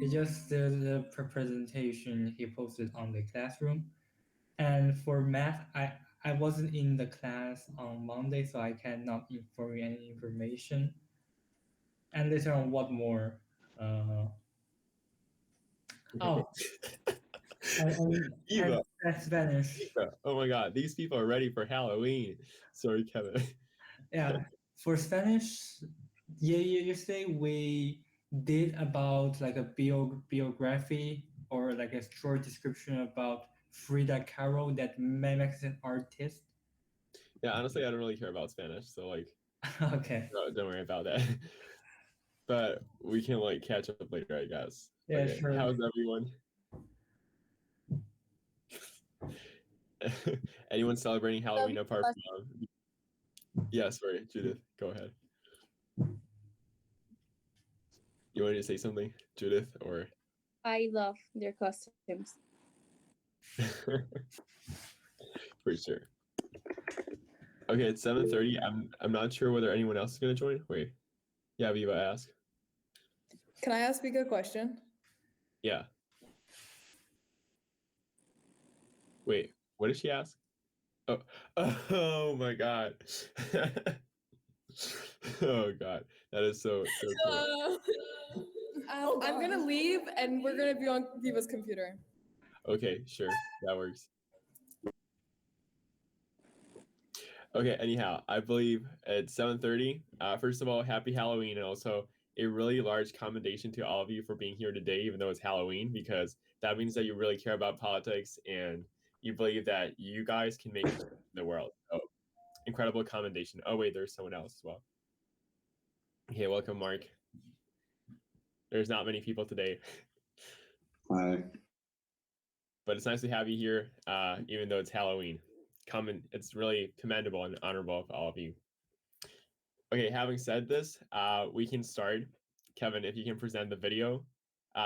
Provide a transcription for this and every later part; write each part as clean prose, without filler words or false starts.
It's just the presentation he posted on the classroom. And for math, I wasn't in the class on Monday, so I cannot inform you any information. And later on, what more? Uh, oh, Eva, and Spanish. Eva. Oh my God, these people are ready for Halloween. Sorry, Kevin. Yeah, for Spanish, yeah, yesterday we did about like a biography or like a short description about Frida Kahlo, that Mexican artist. Yeah, honestly, I don't really care about Spanish, so like, Okay. don't worry about that. But we can like catch up later, I guess. Yeah, Okay, sure. how's everyone? Anyone celebrating Halloween apart from? Yeah, sorry, Judith, go ahead. You wanted to say something, Judith, or? I love their costumes. For sure. Okay, it's 7:30. I'm not sure whether anyone else is gonna join. Wait. Yeah, Viva, ask. Can I ask Vika a question? Yeah. Wait, what did she ask? Oh, oh my God. Oh God, that is so cool. I'm gonna leave and we're gonna be on Viva's computer. Okay, sure, that works. Okay, anyhow, I believe it's 7:30. First of all, happy Halloween, and also a really large commendation to all of you for being here today, even though it's Halloween, because that means that you really care about politics and you believe that you guys can make a change in the world. So, incredible commendation. Oh wait, there's someone else as well. Okay, welcome, Mark. There's not many people today. Hi. But it's nice to have you here, even though it's Halloween. It's really commendable and honorable of all of you. Okay, having said this, we can start. Kevin, if you can present the video.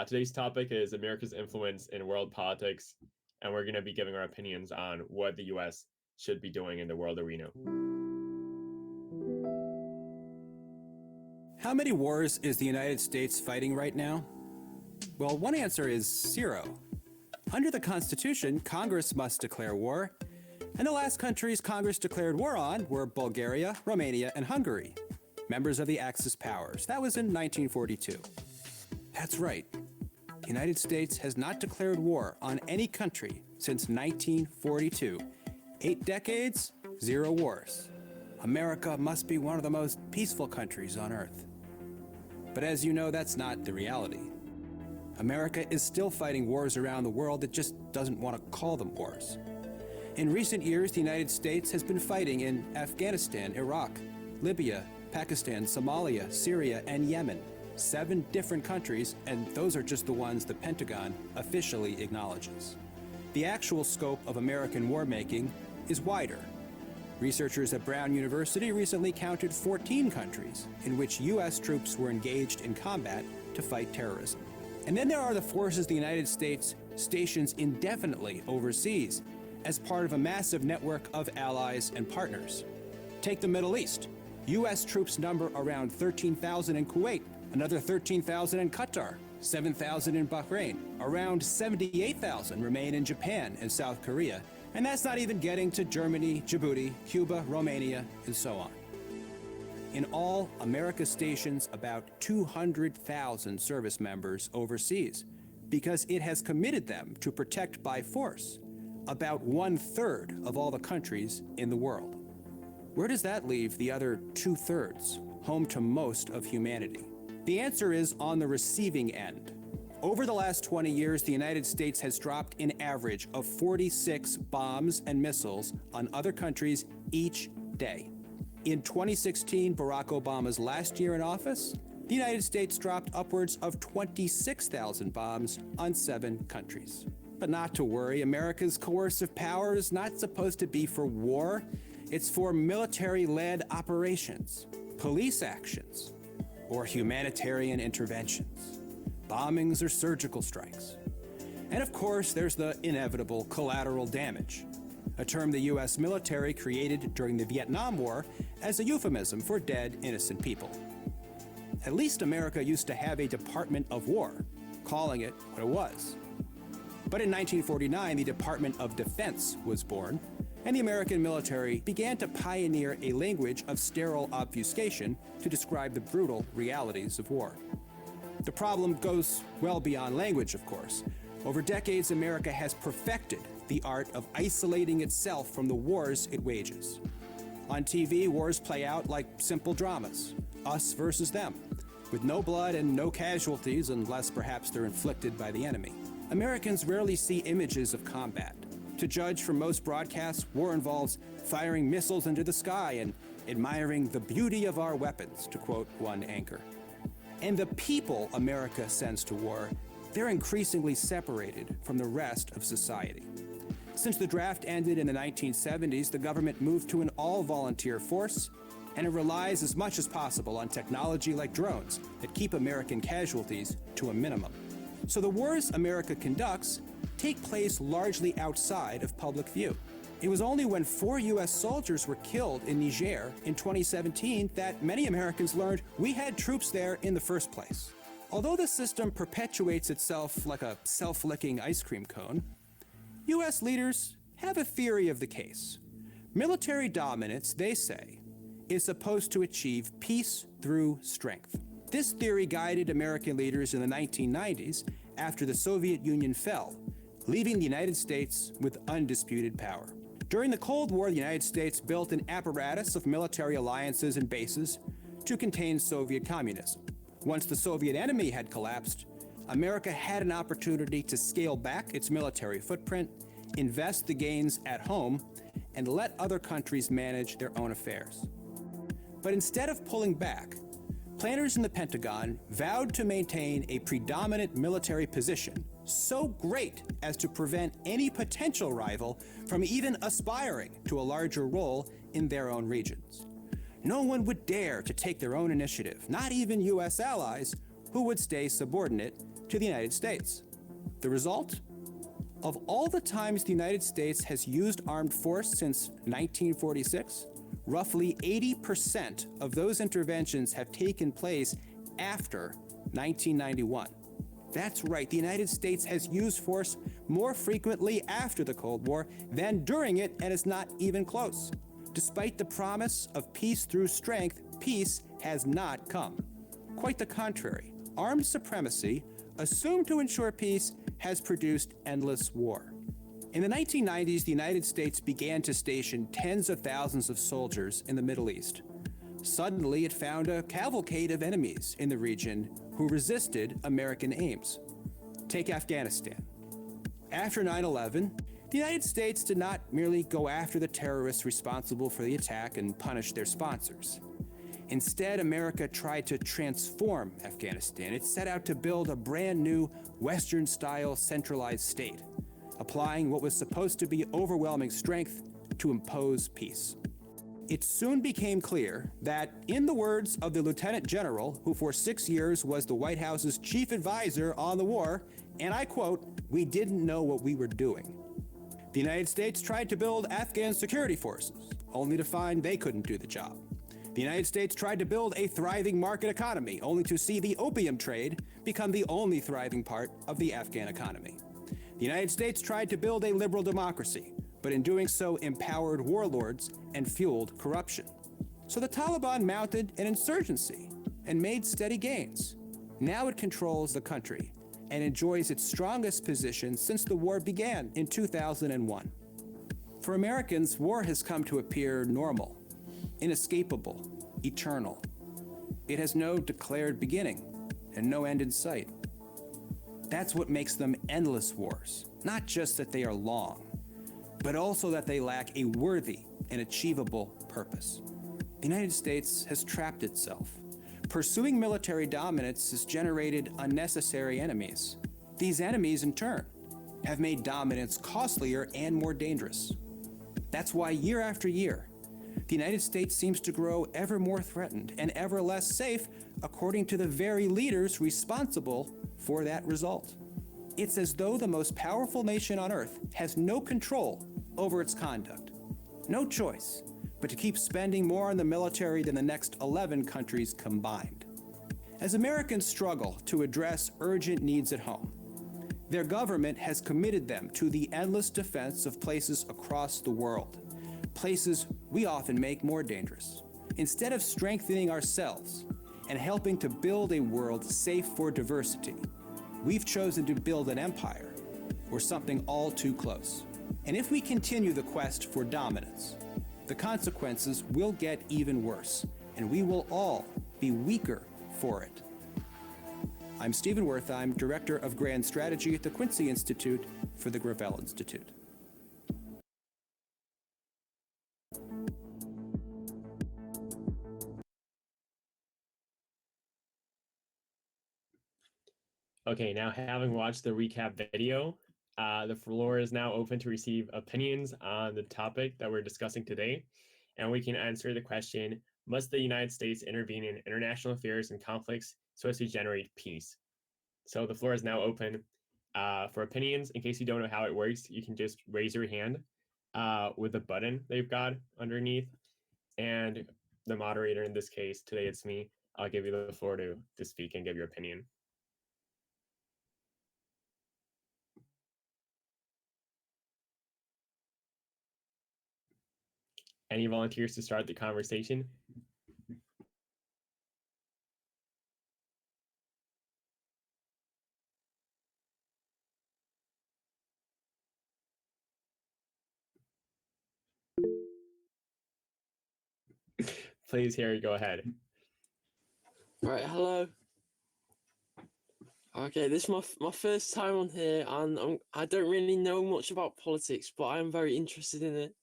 Today's topic is America's influence in world politics, and we're going to be giving our opinions on what the U.S. should be doing in the world arena. How many wars is the United States fighting right now? Well, one answer is 0. Under the Constitution, Congress must declare war, and the last countries Congress declared war on were Bulgaria, Romania, and Hungary, members of the Axis powers. That was in 1942. That's right. The United States has not declared war on any country since 1942. 8 decades, 0 wars. America must be one of the most peaceful countries on Earth. But as you know, that's not the reality. America is still fighting wars around the world that just doesn't want to call them wars. In recent years, the United States has been fighting in Afghanistan, Iraq, Libya, Pakistan, Somalia, Syria, and Yemen. 7 different countries, and those are just the ones the Pentagon officially acknowledges. The actual scope of American war-making is wider. Researchers at Brown University recently counted 14 countries in which U.S. troops were engaged in combat to fight terrorism. And then there are the forces the United States stations indefinitely overseas as part of a massive network of allies and partners. Take the Middle East. U.S. troops number around 13,000 in Kuwait, another 13,000 in Qatar, 7,000 in Bahrain, around 78,000 remain in Japan and South Korea, and that's not even getting to Germany, Djibouti, Cuba, Romania, and so on. In all, America stations about 200,000 service members overseas because it has committed them to protect by force about 1/3 of all the countries in the world. Where does that leave the other 2/3, home to most of humanity? The answer is on the receiving end. Over the last 20 years, the United States has dropped an average of 46 bombs and missiles on other countries each day. In 2016, Barack Obama's last year in office, the United States dropped upwards of 26,000 bombs on 7 countries. But not to worry, America's coercive power is not supposed to be for war. It's for military-led operations, police actions, or humanitarian interventions, bombings or surgical strikes. And of course, there's the inevitable collateral damage, a term the U.S. military created during the Vietnam War as a euphemism for dead, innocent people. At least America used to have a Department of War calling it what it was. But in 1949, the Department of Defense was born, and the American military began to pioneer a language of sterile obfuscation to describe the brutal realities of war. The problem goes well beyond language, of course. Over decades, America has perfected the art of isolating itself from the wars it wages. On TV, wars play out like simple dramas, us versus them, with no blood and no casualties unless perhaps they're inflicted by the enemy. Americans rarely see images of combat. To judge from most broadcasts, war involves firing missiles into the sky and admiring the beauty of our weapons, to quote one anchor. And the people America sends to war, they're increasingly separated from the rest of society. Since the draft ended in the 1970s, the government moved to an all-volunteer force, and it relies as much as possible on technology like drones that keep American casualties to a minimum. So the wars America conducts take place largely outside of public view. It was only when 4 U.S. soldiers were killed in Niger in 2017 that many Americans learned we had troops there in the first place. Although the system perpetuates itself like a self-licking ice cream cone, U.S. leaders have a theory of the case. Military dominance, they say, is supposed to achieve peace through strength. This theory guided American leaders in the 1990s after the Soviet Union fell, leaving the United States with undisputed power. During the Cold War, the United States built an apparatus of military alliances and bases to contain Soviet communism. Once the Soviet enemy had collapsed, America had an opportunity to scale back its military footprint, invest the gains at home, and let other countries manage their own affairs. But instead of pulling back, planners in the Pentagon vowed to maintain a predominant military position so great as to prevent any potential rival from even aspiring to a larger role in their own regions. No one would dare to take their own initiative, not even U.S. allies, who would stay subordinate to the United States. The result? Of all the times the United States has used armed force since 1946, roughly 80% of those interventions have taken place after 1991. That's right, the United States has used force more frequently after the Cold War than during it, and it's not even close. Despite the promise of peace through strength, peace has not come. Quite the contrary. Armed supremacy, assumed to ensure peace, has produced endless war. In the 1990s, the United States began to station tens of thousands of soldiers in the Middle East. Suddenly, it found a cavalcade of enemies in the region who resisted American aims. Take Afghanistan. After 9/11, the United States did not merely go after the terrorists responsible for the attack and punish their sponsors. Instead, America tried to transform Afghanistan. It set out to build a brand new Western-style centralized state, applying what was supposed to be overwhelming strength to impose peace. It soon became clear that, in the words of the Lieutenant General, who for 6 years was the White House's chief advisor on the war, and I quote, "We didn't know what we were doing." The United States tried to build Afghan security forces, only to find they couldn't do the job. The United States tried to build a thriving market economy, only to see the opium trade become the only thriving part of the Afghan economy. The United States tried to build a liberal democracy, but in doing so empowered warlords and fueled corruption. So the Taliban mounted an insurgency and made steady gains. Now it controls the country and enjoys its strongest position since the war began in 2001. For Americans, war has come to appear normal, inescapable, eternal. It has no declared beginning and no end in sight. That's what makes them endless wars, not just that they are long, but also that they lack a worthy and achievable purpose. The United States has trapped itself. Pursuing military dominance has generated unnecessary enemies. These enemies, in turn, have made dominance costlier and more dangerous. That's why year after year, the United States seems to grow ever more threatened and ever less safe, according to the very leaders responsible for that result. It's as though the most powerful nation on earth has no control over its conduct. No choice but to keep spending more on the military than the next 11 countries combined. As Americans struggle to address urgent needs at home, their government has committed them to the endless defense of places across the world, places we often make more dangerous. Instead of strengthening ourselves and helping to build a world safe for diversity, we've chosen to build an empire or something all too close. And if we continue the quest for dominance, the consequences will get even worse, and we will all be weaker for it. I'm Stephen Wertheim, Director of Grand Strategy at the Quincy Institute for the Gravel Institute. Okay, now having watched the recap video, the floor is now open to receive opinions on the topic that we're discussing today, and we can answer the question, must the United States intervene in international affairs and conflicts so as to generate peace? So the floor is now open for opinions. In case you don't know how it works, you can just raise your hand with the button they've got underneath, and the moderator, in this case, today it's me, I'll give you the floor to speak and give your opinion. Any volunteers to start the conversation? Please, Harry, go ahead. Right, hello. Okay, this is my first time on here, and I don't really know much about politics, but I am very interested in it.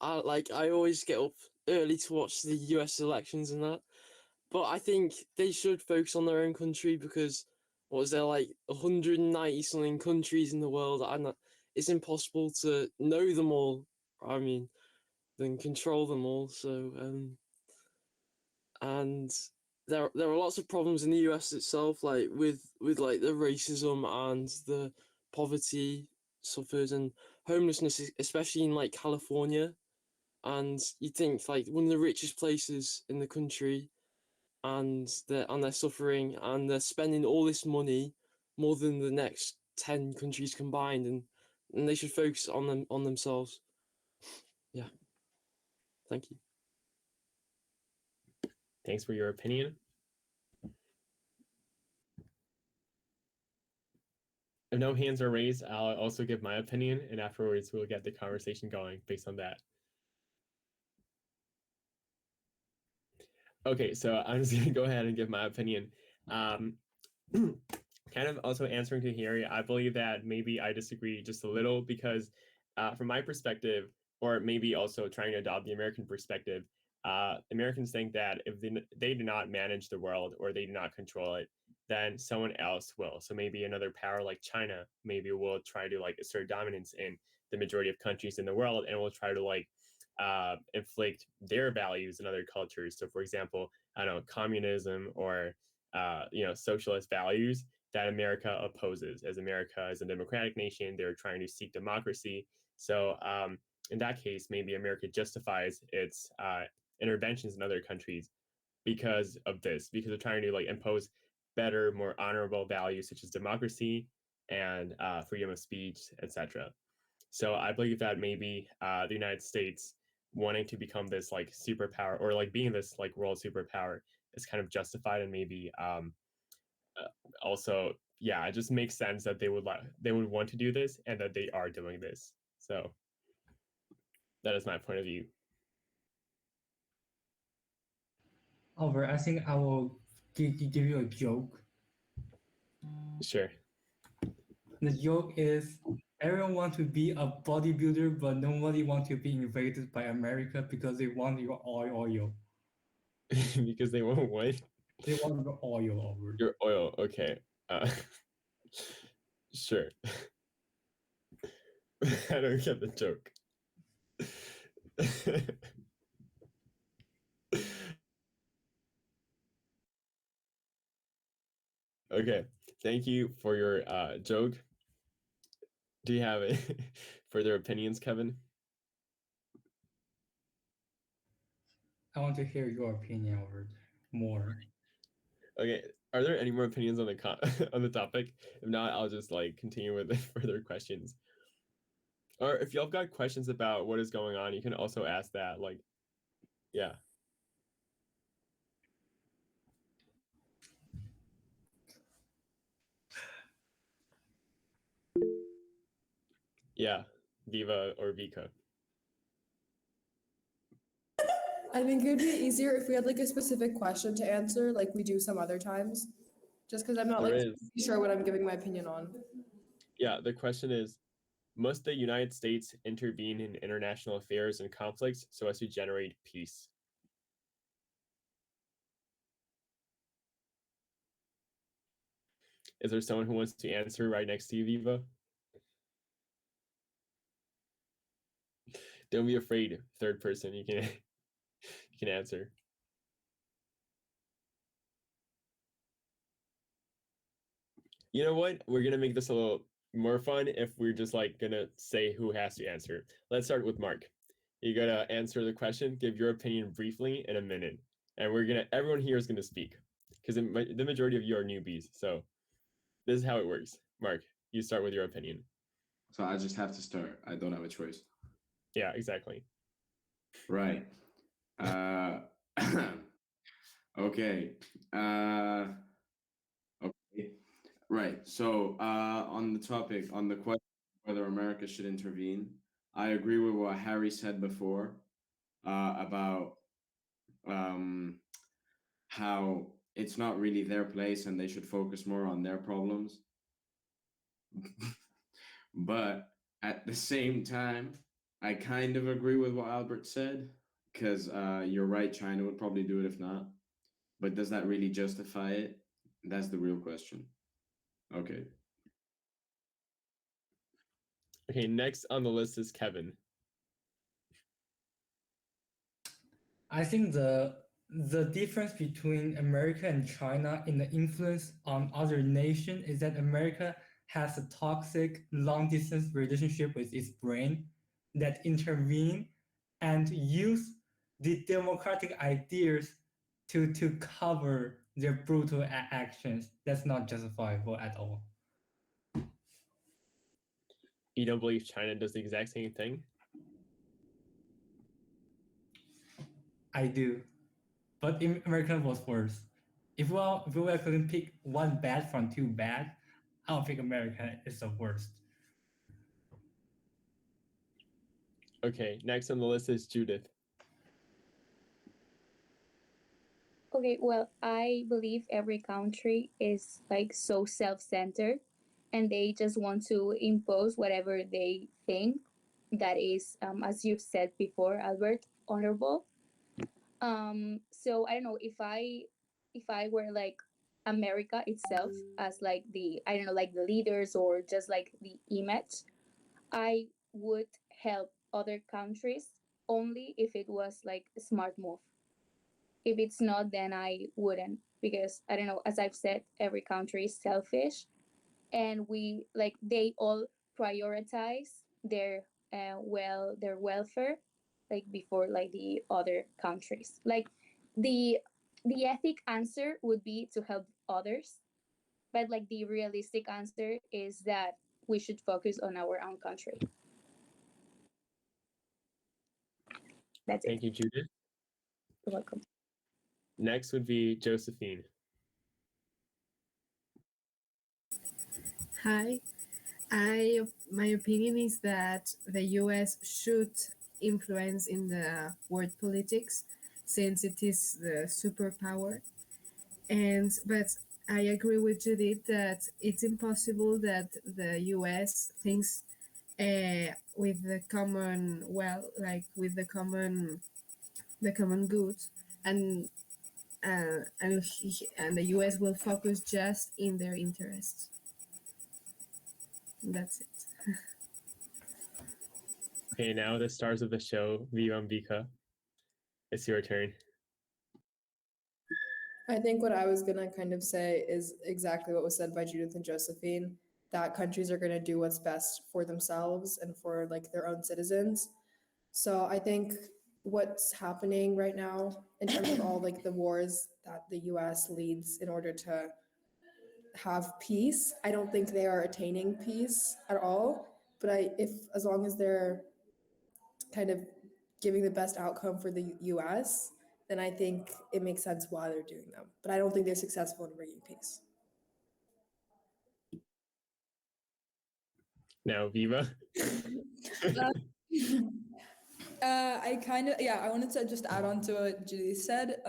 I always get up early to watch the US elections and that, but I think they should focus on their own country because what was there, like 190 something countries in the world, and it's impossible to know them all. I mean, then control them all. So and there are lots of problems in the US itself, like with like the racism and the poverty suffered and homelessness, especially in like California. And you think like one of the richest places in the country, and they're suffering, and they're spending all this money, more than the next 10 countries combined, and they should focus on themselves. Yeah. Thank you. Thanks for your opinion. If no hands are raised, I'll also give my opinion, and afterwards we'll get the conversation going based on that. Okay, so I'm just gonna go ahead and give my opinion. Kind of also answering to Harry, I believe that maybe I disagree just a little because from my perspective, or maybe also trying to adopt the American perspective, Americans think that if they do not manage the world or they do not control it, then someone else will. So maybe another power like China maybe will try to like assert dominance in the majority of countries in the world and will try to like inflict their values in other cultures. So for example, I don't know, communism or socialist values that America opposes. As America is a democratic nation, they're trying to seek democracy. So in that case, maybe America justifies its interventions in other countries because of this, because they're trying to like impose better, more honorable values such as democracy and freedom of speech, etc. So I believe that maybe the United States wanting to become this like superpower or like being this like world superpower is kind of justified, and maybe also, yeah, it just makes sense that they would want to do this and that they are doing this. So that is my point of view. Oliver, I think I will give you a joke. Sure. The joke is everyone wants to be a bodybuilder, but nobody wants to be invaded by America because they want your oil. Because they won't what? They want your oil, Oliver. Your oil, okay. Sure. I don't get the joke. Okay, thank you for your joke. Do you have further opinions, Kevin? I want to hear your opinion, Oliver, more. Okay, are there any more opinions on the on the topic? If not, I'll just like continue with the further questions. Or if y'all got questions about what is going on, you can also ask that. Like, yeah. Yeah, Viva or Vika. I think it would be easier if we had like a specific question to answer, like we do some other times. Just because I'm not There like is. sure what I'm giving my opinion on. Yeah, the question is, must the United States intervene in international affairs and conflicts so as to generate peace? Is there someone who wants to answer right next to you, Viva? Don't be afraid, third person. You can you can answer. You know what? We're gonna make this a little more fun if we're just like gonna say who has to answer. Let's start with Mark. You gotta answer the question, give your opinion briefly in a minute, and everyone here is gonna speak because the majority of you are newbies. So this is how it works. Mark, you start with your opinion. So I just have to start. I don't have a choice. Yeah, exactly. Right. Okay. Okay. Right. So on the topic, on the question whether America should intervene, I agree with what Harry said before about how it's not really their place and they should focus more on their problems. But at the same time, I kind of agree with what Albert said because you're right, China would probably do it if not. But does that really justify it? That's the real question. Okay. Okay, next on the list is Kevin. I think the difference between America and China in the influence on other nations is that America has a toxic long distance relationship with its brain that intervene and use the democratic ideas to cover their brutal actions. That's not justifiable at all. You don't believe China does the exact same thing? I do. But America was worse. If we were going to pick one bad from two bad, I don't think America is the worst. Okay, next on the list is Judith. Okay, well, I believe every country is like so self-centered and they just want to impose whatever they think that is, as you've said before, Albert, honorable. So I don't know if I were like America itself as like the, I don't know, like the leaders or just like the image, I would help other countries only if it was like a smart move. If it's not, then I wouldn't, because I don't know, as I've said, every country is selfish and we like they all prioritize their their welfare like before like the other countries. Like the the ethic answer would be to help others, but like the realistic answer is that we should focus on our own country. That's it. Thank you, Judith. You're welcome. Next would be Josephine. Hi. My opinion is that the US should influence in the world politics since it is the superpower. But I agree with Judith that it's impossible that the US thinks with the common like with the common good, and and the US will focus just in their interests. That's it. Okay, now the stars of the show, Viva and Vika. It's your turn. I think what I was gonna kind of say is exactly what was said by Judith and Josephine, that countries are gonna do what's best for themselves and for like their own citizens. So I think what's happening right now in terms of all like the wars that the US leads in order to have peace. I don't think they are attaining peace at all, but as long as they're kind of giving the best outcome for the US, then I think it makes sense why they're doing them. But I don't think they're successful in bringing peace. Now, Viva. I wanted to just add on to what Julie said.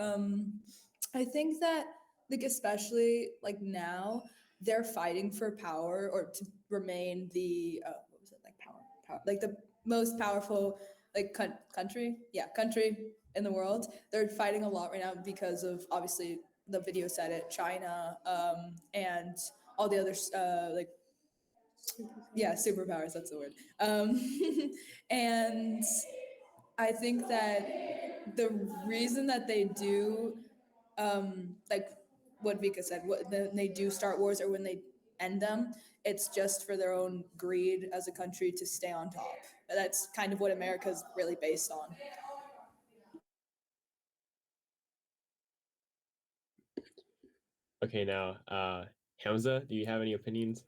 I think that, like, especially like now, they're fighting for power or to remain the what was it, like power, like the most powerful like country in the world. They're fighting a lot right now because of, obviously, the video said it, China, and all the other like, yeah, superpowers, that's the word. And I think that the reason that they do, like what Vika said, when they do start wars or when they end them, it's just for their own greed as a country to stay on top. That's kind of what America's really based on. Okay, now, Hamza, do you have any opinions?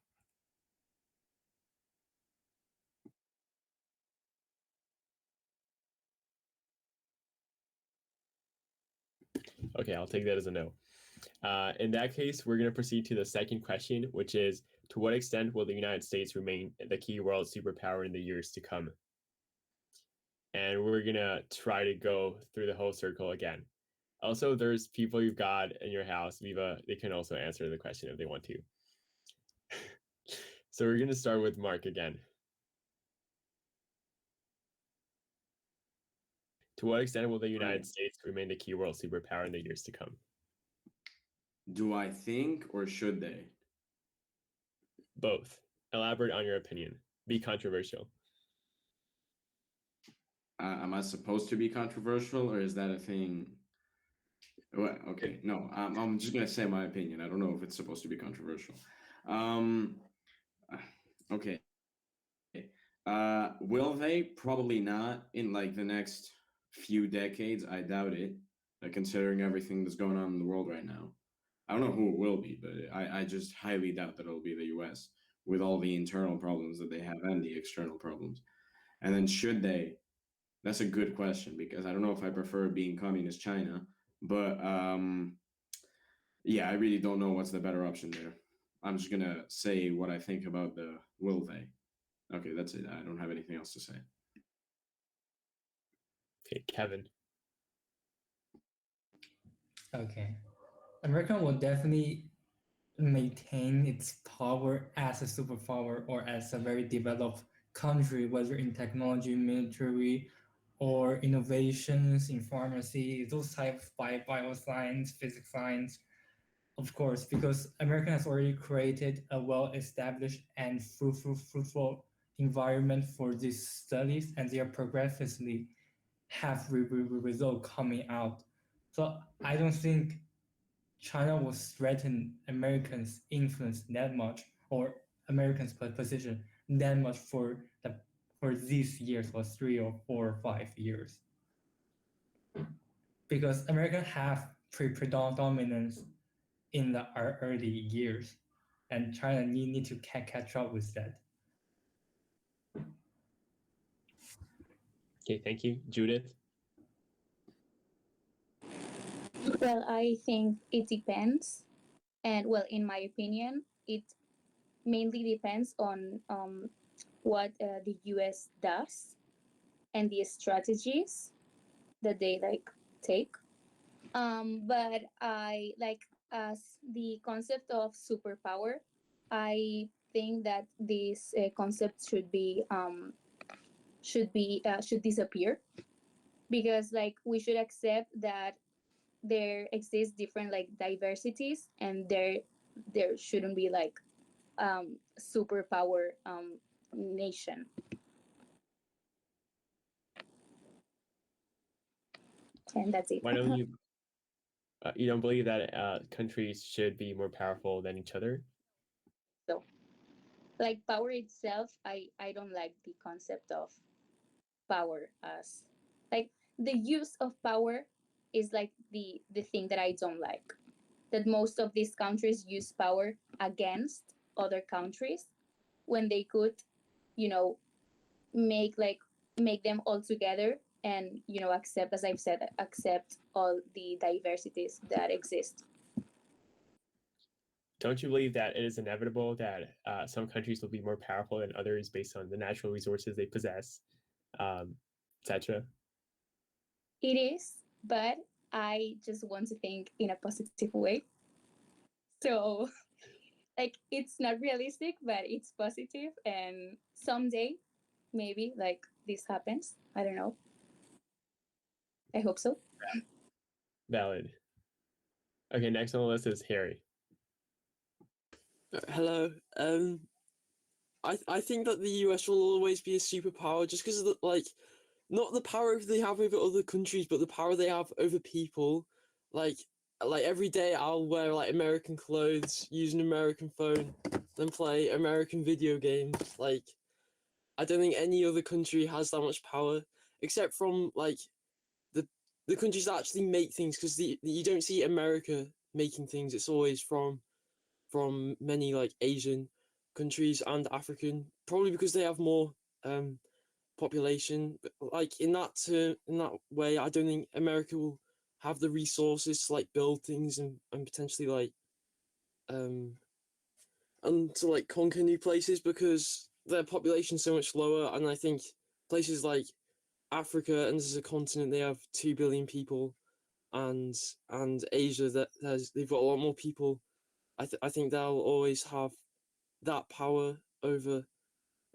Okay, I'll take that as a no. In that case, we're going to proceed to the second question, which is, to what extent will the United States remain the key world superpower in the years to come? And we're going to try to go through the whole circle again. Also, there's people you've got in your house, Viva, they can also answer the question if they want to. So we're going to start with Mark again. To what extent will the United States remain the key world superpower in the years to come? Do I think or should they? Both. Elaborate on your opinion. Be controversial. Am I supposed to be controversial, or is that a thing? Well, okay, no, I'm just gonna say my opinion. I don't know if it's supposed to be controversial. Okay. Will they? Probably not in like the next few decades. I doubt it, considering everything that's going on in the world right now. I don't know who it will be, but I just highly doubt that it'll be the US with all the internal problems that they have and the external problems. And then should they? That's a good question, because I don't know if I prefer being communist China, but yeah, I really don't know what's the better option there. I'm just gonna say what I think about the will they. Okay, that's it. I don't have anything else to say. Okay, Kevin. Okay. America will definitely maintain its power as a superpower or as a very developed country, whether in technology, military, or innovations in pharmacy, those types of bioscience, physics science, of course, because America has already created a well-established and fruitful environment for these studies, and they are progressively have result coming out. So I don't think China will threaten Americans' influence that much or Americans' position that much for these years, for 3 or 4 or 5 years, because America have predominance in the early years, and China need to catch up with that. Okay, thank you. Judith? Well, I think it depends. And well, in my opinion, it mainly depends on what the US does and the strategies that they like take. But I like, as the concept of superpower, I think that this concept should disappear, because like we should accept that there exist different like diversities, and there shouldn't be like superpower nation. And that's it. Why don't you don't believe that countries should be more powerful than each other? So like power itself, I don't like the concept of power as like the use of power is like the thing that I don't like. That most of these countries use power against other countries when they could, you know, make like make them all together and, you know, accept, as I've said, accept all the diversities that exist. Don't you believe that it is inevitable that some countries will be more powerful than others based on the natural resources they possess, etc.? It is, but I just want to think in a positive way. So, like, it's not realistic, but it's positive, and someday, maybe, like, this happens. I don't know. I hope so. Valid. Okay, next on the list is Harry. Hello. I think that the US will always be a superpower just because of the, like, not the power they have over other countries, but the power they have over people. Like every day I'll wear like American clothes, use an American phone, then play American video games. Like, I don't think any other country has that much power, except from like the countries that actually make things, because you don't see America making things. It's always from many like Asian countries and African, probably because they have more population. But, like, in that way, I don't think America will have the resources to like build things and potentially like and to like conquer new places, because their population's so much lower. And I think places like Africa, and as a continent, they have 2 billion people, and Asia, that they've got a lot more people. I think they'll always have that power over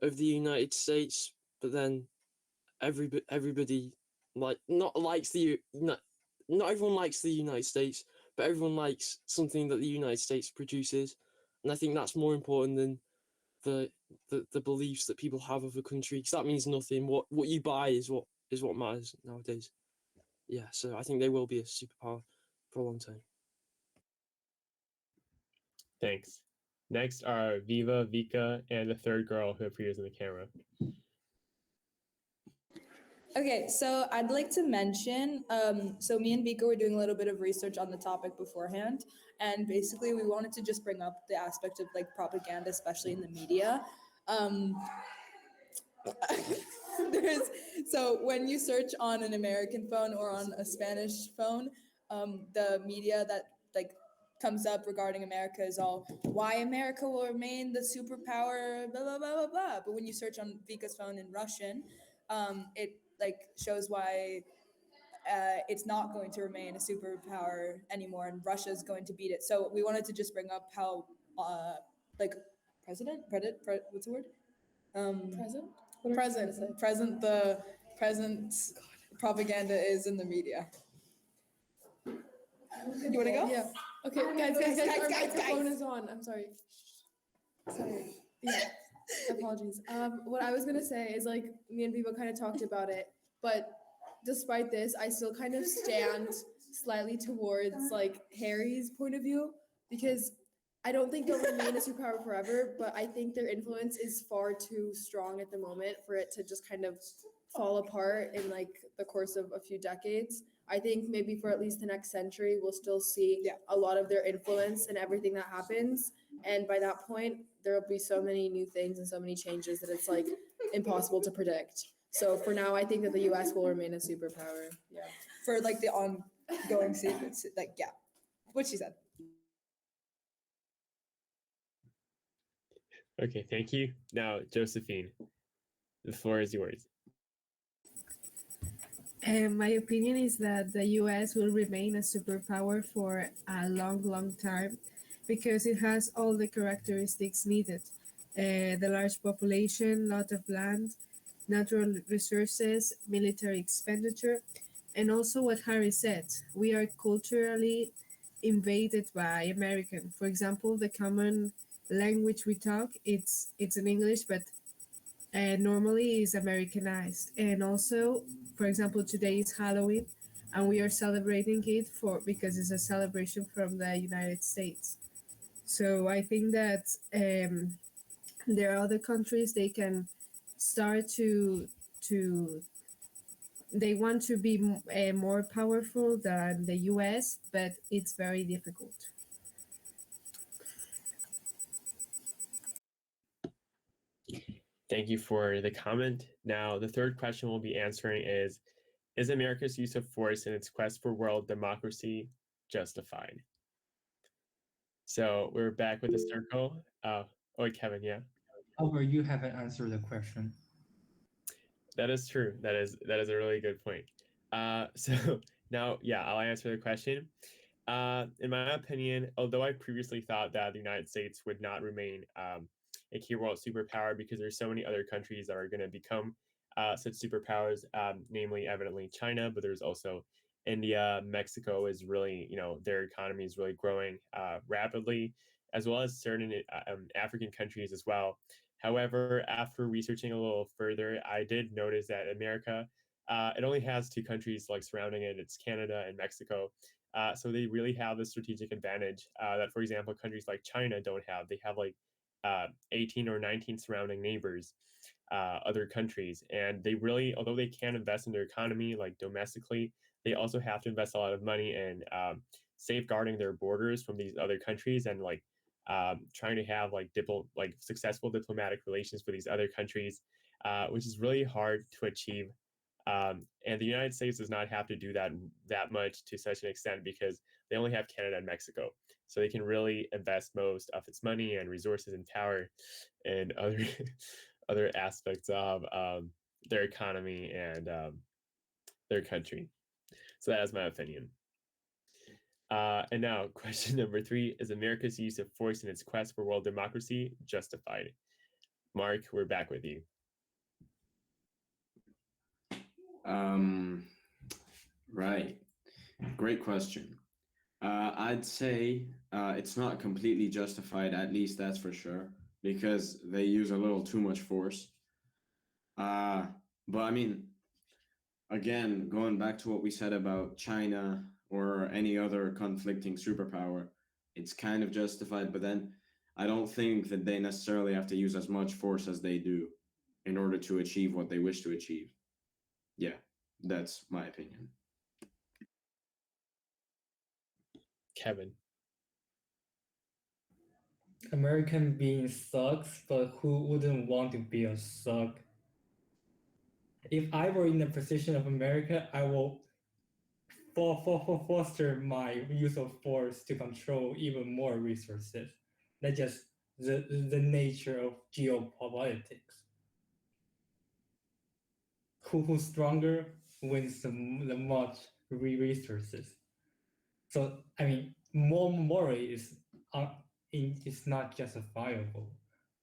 the United States. But then everybody like not likes not everyone likes the United States, but everyone likes something that the United States produces, and I think that's more important than the beliefs that people have of a country, because that means nothing. What you buy is what matters nowadays. Yeah, so I think they will be a superpower for a long time. Thanks. Next are Viva, Vika, and the third girl who appears in the camera. Okay, so I'd like to mention, so me and Vika were doing a little bit of research on the topic beforehand, and basically we wanted to just bring up the aspect of like propaganda, especially in the media. So when you search on an American phone or on a Spanish phone, the media that like comes up regarding America is all why America will remain the superpower, blah blah blah blah blah. But when you search on Vika's phone in Russian, it like shows why it's not going to remain a superpower anymore, and Russia's going to beat it. So we wanted to just bring up how like what's the word? Present propaganda is in the media. You want to go? Yeah. Okay, guys, our microphone is on. I'm sorry. Sorry. Yeah. Apologies. What I was gonna say is, like, me and Viva kind of talked about it, but despite this, I still kind of stand slightly towards like Harry's point of view, because I don't think they'll remain a superpower forever, but I think their influence is far too strong at the moment for it to just kind of fall apart in like the course of a few decades. I think maybe for at least the next century, we'll still see a lot of their influence in everything that happens. And by that point, there will be so many new things and so many changes that it's like impossible to predict. So for now, I think that the US will remain a superpower. Yeah. For like the ongoing sequence, like what she said. Okay, thank you. Now, Josephine, the floor is yours. My opinion is that the US will remain a superpower for a long, long time because it has all the characteristics needed. The large population, lot of land, natural resources, military expenditure, and also what Harry said, we are culturally invaded by American. For example, the common language we talk, it's in English, but normally is Americanized. And also, for example, today is Halloween, and we are celebrating it because it's a celebration from the United States. So I think that there are other countries they can start to they want to be more powerful than the US, but it's very difficult. Thank you for the comment. Now, the third question we'll be answering is America's use of force in its quest for world democracy justified? So we're back with the circle. Oh, wait, Kevin, yeah. However, you haven't answered the question. That is true. That is a really good point. So now, yeah, I'll answer the question. In my opinion, although I previously thought that the United States would not remain a key world superpower because there's so many other countries that are going to become such superpowers, namely, evidently China, but there's also India, Mexico is really, their economy is really growing rapidly, as well as certain African countries as well. However, after researching a little further, I did notice that America, it only has two countries like surrounding it. It's Canada and Mexico. So they really have the strategic advantage that, for example, countries like China don't have. They have like 18 or 19 surrounding neighbors, other countries. And they really, although they can invest in their economy like domestically, they also have to invest a lot of money in safeguarding their borders from these other countries and like trying to have like successful diplomatic relations with these other countries, which is really hard to achieve. And the United States does not have to do that much to such an extent because they only have Canada and Mexico, so they can really invest most of its money and resources and power in other other aspects of their economy and their country. So that is my opinion. And now, question number 3: is America's use of force in its quest for world democracy justified? Mark, we're back with you. Right. Great question. I'd say it's not completely justified, at least that's for sure, because they use a little too much force. But I mean, again, going back to what we said about China or any other conflicting superpower, it's kind of justified, but then I don't think that they necessarily have to use as much force as they do in order to achieve what they wish to achieve. Yeah, that's my opinion. Kevin. American being sucks, but who wouldn't want to be a suck? If I were in the position of America, I will foster my use of force to control even more resources. That's just the nature of geopolitics. Who's stronger wins the much resources. So I mean, more morally is not justifiable,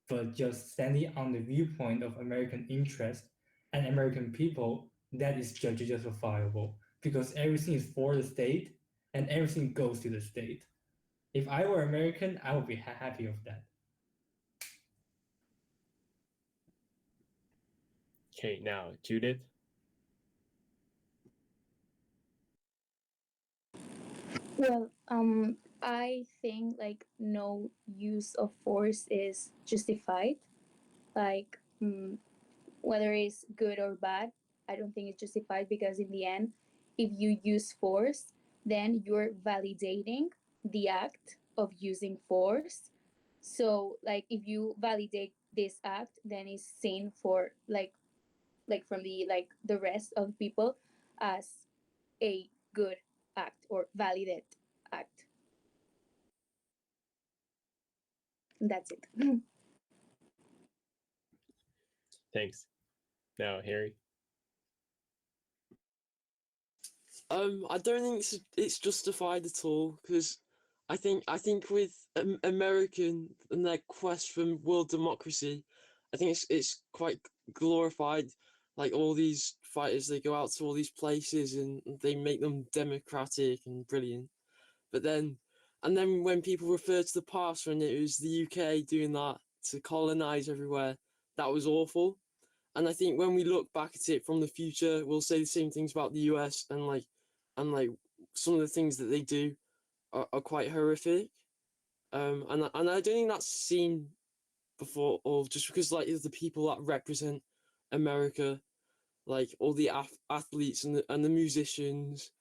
but just standing on the viewpoint of American interest and American people, that is justifiable because everything is for the state and everything goes to the state. If I were American, I would be happy with that. Okay, now Judith. Well, I think like no use of force is justified. Like, whether it's good or bad, I don't think it's justified because in the end, if you use force, then you're validating the act of using force. So, like, if you validate this act, then it's seen for like from the rest of people as a good act or validate act. That's it. Thanks. Now, Harry. I don't think it's justified at all because I think with American and their quest for world democracy, I think it's quite glorified. Like all these fighters, they go out to all these places and they make them democratic and brilliant. But then when people refer to the past when it was the UK doing that to colonize everywhere, that was awful. And I think when we look back at it from the future, we'll say the same things about the US and some of the things that they do are quite horrific. And I don't think that's seen before, or just because like the people that represent America like all the athletes and the musicians,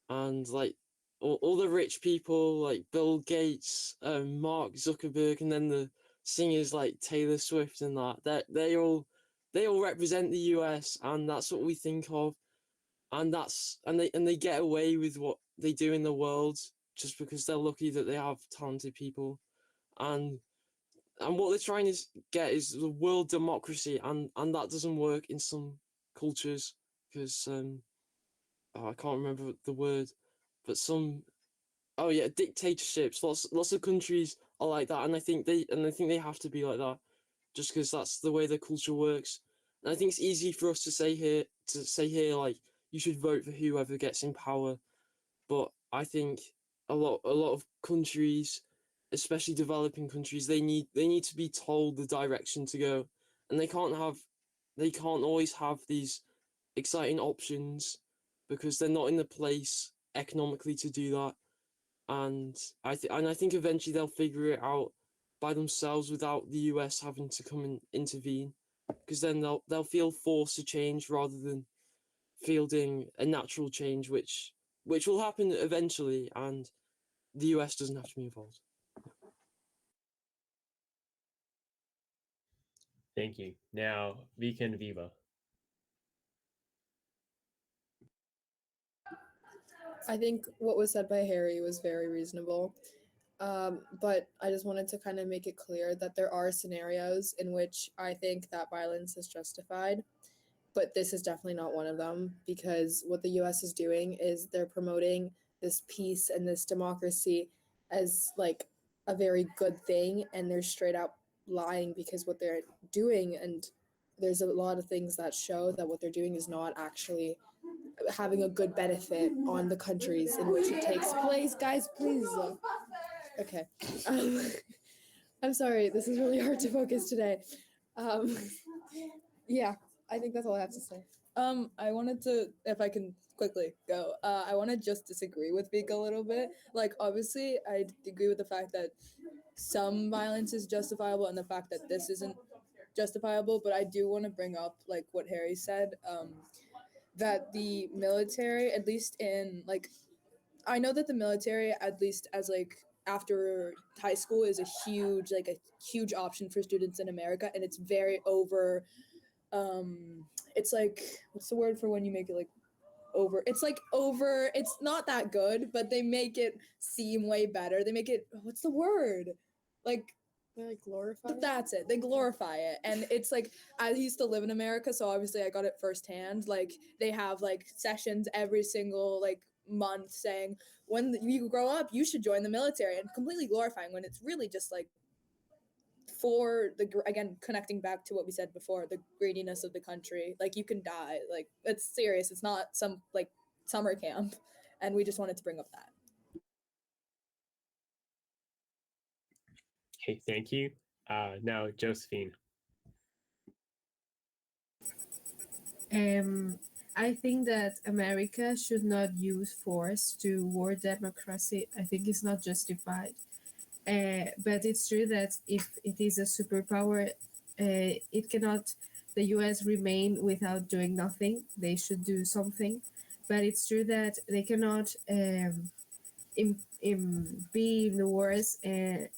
and like all the rich people like Bill Gates, Mark Zuckerberg, and then the singers like Taylor Swift and that they all represent the US, and that's what we think of, and they get away with what they do in the world just because they're lucky that they have talented people, and what they're trying to get is the world democracy, and that doesn't work in some cultures because I can't remember the word, but dictatorships. Lots of countries are like that, and I think they have to be like that, just because that's the way the culture works. And I think it's easy for us to say here like you should vote for whoever gets in power, but I think a lot of countries, especially developing countries, they need to be told the direction to go, and they can't always have these exciting options because they're not in the place economically to do that. And I think eventually they'll figure it out by themselves without the US having to come and intervene, because then they'll feel forced to change rather than fielding a natural change, which will happen eventually, and the US doesn't have to be involved. Thank you. Now, Vika and Viva. I think what was said by Harry was very reasonable. But I just wanted to kind of make it clear that there are scenarios in which I think that violence is justified, but this is definitely not one of them, because what the US is doing is they're promoting this peace and this democracy as like a very good thing, and they're straight up lying because what they're doing, and there's a lot of things that show that what they're doing is not actually having a good benefit on the countries in which it takes place. Guys, please. Okay. I'm sorry, this is really hard to focus today. Yeah, I think that's all I have to say. I wanted to, if I can quickly go, I want to just disagree with Vika a little bit. Like, obviously, I agree with the fact that some violence is justifiable and the fact that this isn't justifiable, but I do want to bring up, like, what Harry said, that the military, at least in, like, I know that the military, at least as, like, after high school, is a huge option for students in America, and it's very over, it's like, what's the word for when you make it like over? It's like over, it's not that good, but they make it seem way better. They make it, what's the word? Like, They like glorify it? that's it. They glorify it. And it's like, I used to live in America, so obviously I got it firsthand. Like, they have like sessions every single like month saying, when you grow up, you should join the military, and completely glorifying, when it's really just like for the, again, connecting back to what we said before, the greediness of the country. Like, you can die. Like, it's serious. It's not some like summer camp. And we just wanted to bring up that. Okay, thank you. Now, Josephine. I think that America should not use force to ward democracy. I think it's not justified. But it's true that if it is a superpower, it cannot, the US remain without doing nothing. They should do something. But it's true that they cannot be in the wars and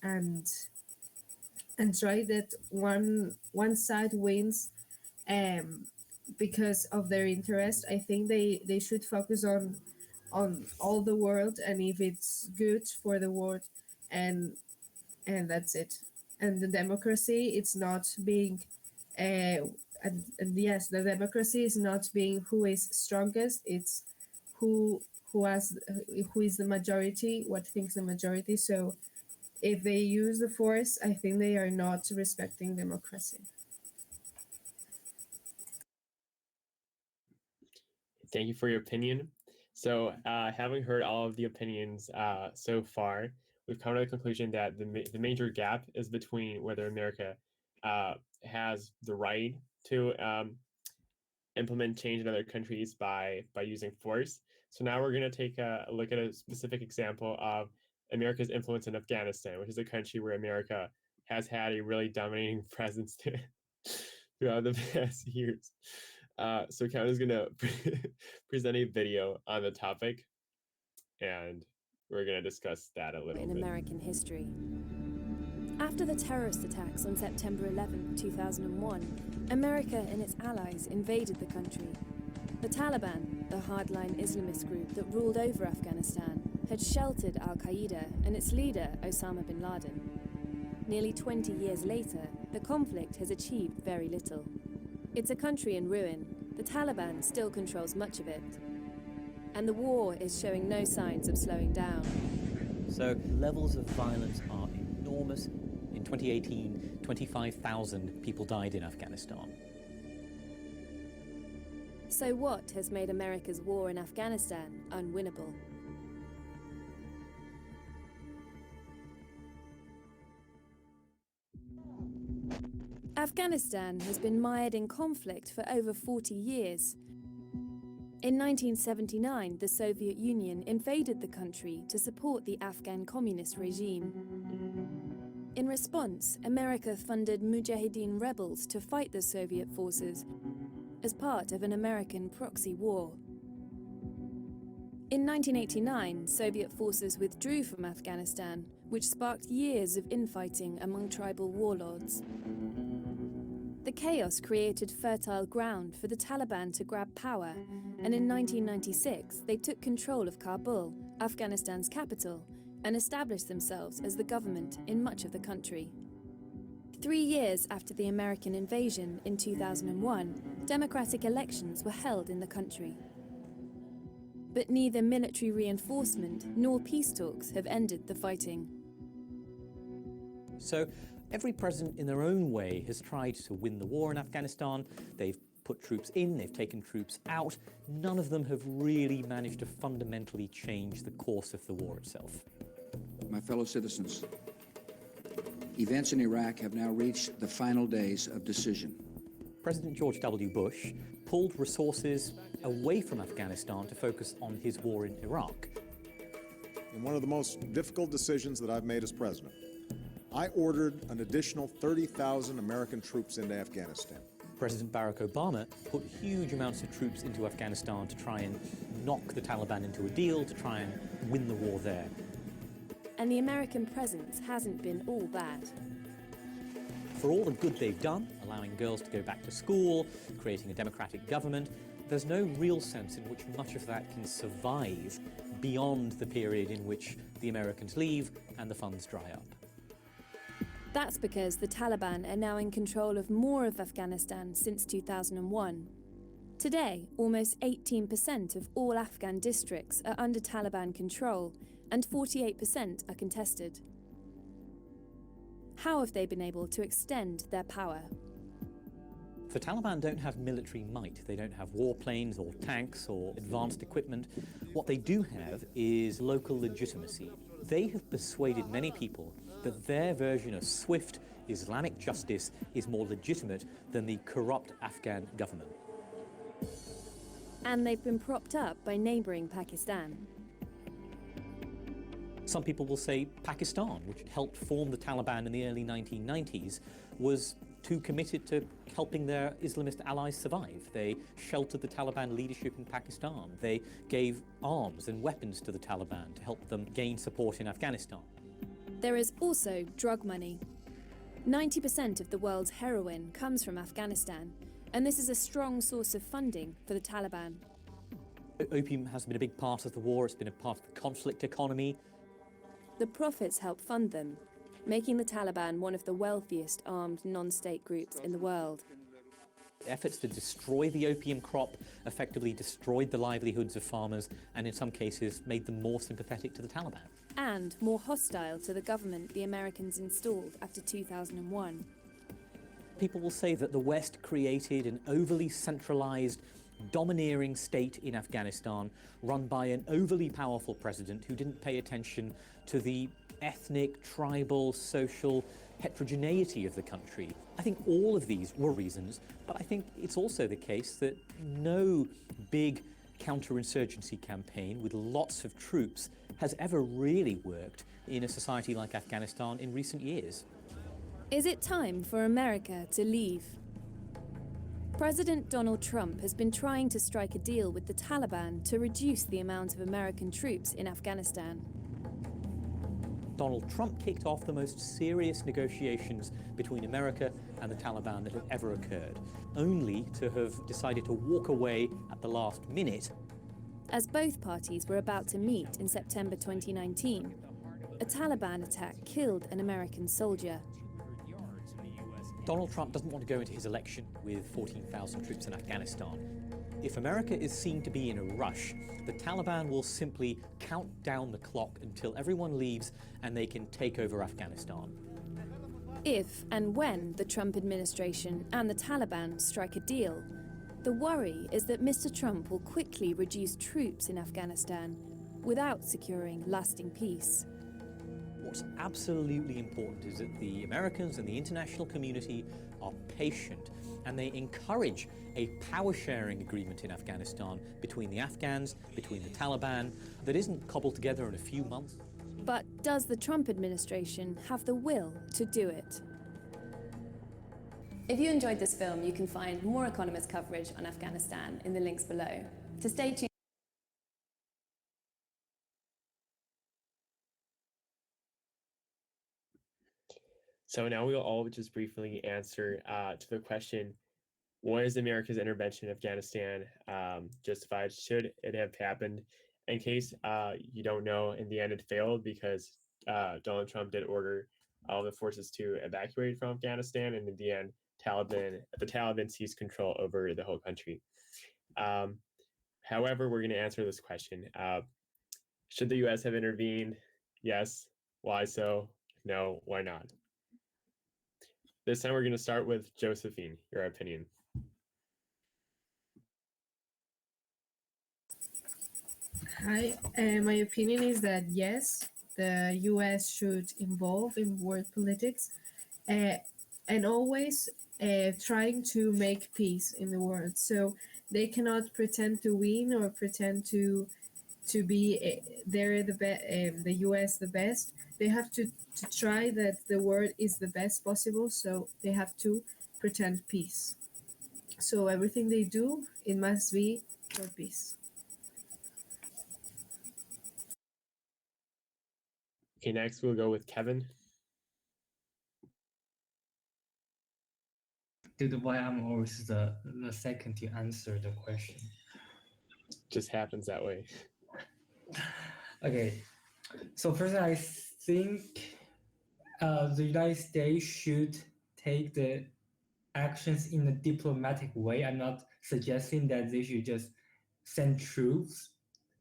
try that one side wins because of their interest. I think they should focus on all the world, and if it's good for the world, and that's it. And the democracy, it's not being and yes, the democracy is not being who is strongest, it's who has who is the majority, what thinks the majority. So if they use the force, I think they are not respecting democracy. Thank you for your opinion. So, having heard all of the opinions so far, we've come to the conclusion that the major gap is between whether America has the right to implement change in other countries by using force. So now we're going to take a look at a specific example of America's influence in Afghanistan, which is a country where America has had a really dominating presence throughout the past years. So Count is gonna present a video on the topic, and we're gonna discuss that a little in bit. American history. After the terrorist attacks on September 11, 2001, America and its allies invaded the country. The Taliban, the hardline Islamist group that ruled over Afghanistan, had sheltered al-Qaeda and its leader, Osama bin Laden. Nearly 20 years later, the conflict has achieved very little. It's a country in ruin. The Taliban still controls much of it. And the war is showing no signs of slowing down. So levels of violence are enormous. In 2018, 25,000 people died in Afghanistan. So what has made America's war in Afghanistan unwinnable? Afghanistan has been mired in conflict for over 40 years. In 1979, the Soviet Union invaded the country to support the Afghan communist regime. In response, America funded Mujahideen rebels to fight the Soviet forces as part of an American proxy war. In 1989, Soviet forces withdrew from Afghanistan, which sparked years of infighting among tribal warlords. The chaos created fertile ground for the Taliban to grab power, and in 1996 they took control of Kabul, Afghanistan's capital, and established themselves as the government in much of the country. 3 years after the American invasion in 2001, democratic elections were held in the country. But neither military reinforcement nor peace talks have ended the fighting. So every president in their own way has tried to win the war in Afghanistan. They've put troops in, they've taken troops out. None of them have really managed to fundamentally change the course of the war itself. My fellow citizens, events in Iraq have now reached the final days of decision. President George W. Bush pulled resources away from Afghanistan to focus on his war in Iraq. In one of the most difficult decisions that I've made as president, I ordered an additional 30,000 American troops into Afghanistan. President Barack Obama put huge amounts of troops into Afghanistan to try and knock the Taliban into a deal, to try and win the war there. And the American presence hasn't been all bad. For all the good they've done, allowing girls to go back to school, creating a democratic government, there's no real sense in which much of that can survive beyond the period in which the Americans leave and the funds dry up. That's because the Taliban are now in control of more of Afghanistan since 2001. Today, almost 18% of all Afghan districts are under Taliban control, and 48% are contested. How have they been able to extend their power? The Taliban don't have military might. They don't have warplanes or tanks or advanced equipment. What they do have is local legitimacy. They have persuaded many people that their version of swift Islamic justice is more legitimate than the corrupt Afghan government. And they've been propped up by neighbouring Pakistan. Some people will say Pakistan, which helped form the Taliban in the early 1990s, was too committed to helping their Islamist allies survive. They sheltered the Taliban leadership in Pakistan. They gave arms and weapons to the Taliban to help them gain support in Afghanistan. There is also drug money. 90% of the world's heroin comes from Afghanistan, and this is a strong source of funding for the Taliban. Opium has been a big part of the war. It's been a part of the conflict economy. The profits help fund them, making the Taliban one of the wealthiest armed non-state groups in the world. Efforts to destroy the opium crop effectively destroyed the livelihoods of farmers and in some cases made them more sympathetic to the Taliban. And more hostile to the government the Americans installed after 2001. People will say that the West created an overly centralized, domineering state in Afghanistan run by an overly powerful president who didn't pay attention to the ethnic, tribal, social heterogeneity of the country. I think all of these were reasons, but I think it's also the case that no big counterinsurgency campaign with lots of troops has ever really worked in a society like Afghanistan in recent years. Is it time for America to leave? President Donald Trump has been trying to strike a deal with the Taliban to reduce the amount of American troops in Afghanistan. Donald Trump kicked off the most serious negotiations between America and the Taliban that have ever occurred, only to have decided to walk away at the last minute. As both parties were about to meet in September 2019, a Taliban attack killed an American soldier. Donald Trump doesn't want to go into his election with 14,000 troops in Afghanistan. If America is seen to be in a rush, the Taliban will simply count down the clock until everyone leaves and they can take over Afghanistan. If and when the Trump administration and the Taliban strike a deal, the worry is that Mr. Trump will quickly reduce troops in Afghanistan without securing lasting peace. What's absolutely important is that the Americans and the international community are patient and they encourage a power-sharing agreement in Afghanistan between the Afghans, between the Taliban, that isn't cobbled together in a few months. But does the Trump administration have the will to do it? If you enjoyed this film, you can find more Economist coverage on Afghanistan in the links below. To stay tuned. So now we'll all just briefly answer to the question, was America's intervention in Afghanistan justified? Should it have happened? In case you don't know, in the end it failed because Donald Trump did order all the forces to evacuate from Afghanistan, and in the end, the Taliban seized control over the whole country. However, we're going to answer this question. Should the U.S. have intervened? Yes. Why so? No. Why not? This time we're going to start with Josephine, your opinion. Hi, my opinion is that yes, the US should involve in world politics and always trying to make peace in the world. So they cannot pretend to win or pretend to be the US the best. They have to try that the world is the best possible, so they have to pretend peace. So everything they do, it must be for peace. Okay, next we'll go with Kevin. Dude, why I'm always the second to answer the question? Just happens that way. Okay, so first I think the United States should take the actions in a diplomatic way. I'm not suggesting that they should just send troops